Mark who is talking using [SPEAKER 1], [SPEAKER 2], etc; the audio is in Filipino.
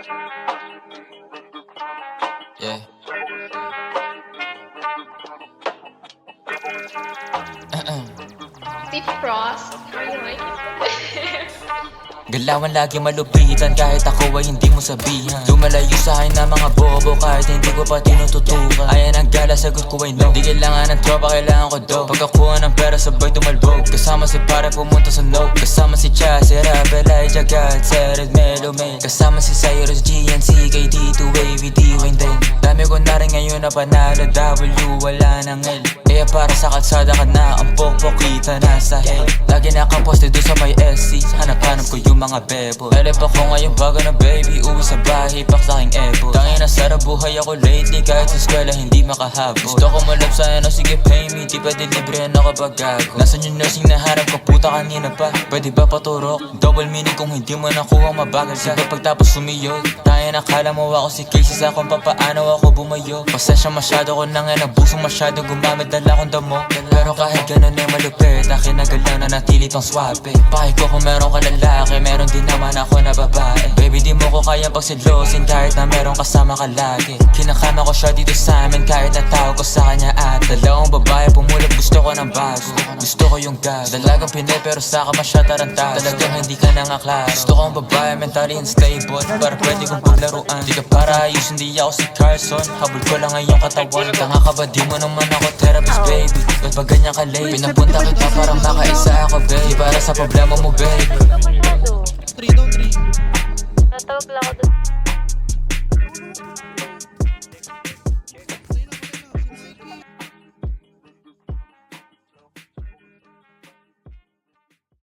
[SPEAKER 1] Yeah.
[SPEAKER 2] Steve Frost, how you like it?
[SPEAKER 1] Galawan lagi malupitan kahit ako ay hindi mo sabihan. Lumalayo sa akin na mga bobo kahit hindi ko pa tinututukan. Ayan ang gala, sagot ko ay no. Di kailangan ng tropa, kailangan ko do. Pagkakuha ng pera sabay tumalbog. Kasama si pare pumunta sa no. Kasama si Cha, si Rapel, Elijah God, Seret, Melo, May. Kasama si Cyrus, GNC, KD2, Wavy, D-Wayne din. Dami ko na rin ngayon na panalo, W, wala ng L. Kaya para sa kalsada ka na, ang pokpok kita nasa hell. Lagi nakaposte doon sa may SC, hanap-hanap ko yung mga bebo. Elep ako ngayon bago na baby, uwi sa bahay, pak sa aking ebo. Tangin na sarap buhay ako lately, kahit sa eskwela hindi makahabol. Gusto ko malap sa ano, sige pay me, di pwede librehan ako pag gago. Nasaan yung nursing na hanap ko, puta kanina pa, pwede ba paturok? Double meaning kung hindi mo nakuha mabagal ka. Sige pagtapos sumiyod, tangin nakala mo ako si Casey sa kung papaano ako bumayo. Pasensya masyado ko nang nabusong masyado gumamit, dala akong damo. Pero kahit ganun ay malupit, akin na galaw na natili pang swape. Pahay ko kung meron ka lalaki, meron din naman ako na babae. Baby di mo ko kaya pagsilosin kahit na meron kasama ka lagi. Kinakama ko siya dito sa amin kahit natawag ko sa kanya at dalawang babae pumulog, gusto ko ng bago. Gusto ko yung gas, dalagang pinay pero sa ka masya tarantado. Talagang hindi ka na nga klaro. Gusto ko ang babae mentally unstable para pwede kong paglaruan. Di ka para ayos, hindi ako si Carson, habol ko lang ngayong katawan. Tanga ka ba, di mo naman ako therapist baby. Ba't ba ganyan ka late? Pinapunta kita para makaisa ako baby, para sa problema mo baby.
[SPEAKER 3] 3 daw, 3.
[SPEAKER 2] Natawag lang ako doon.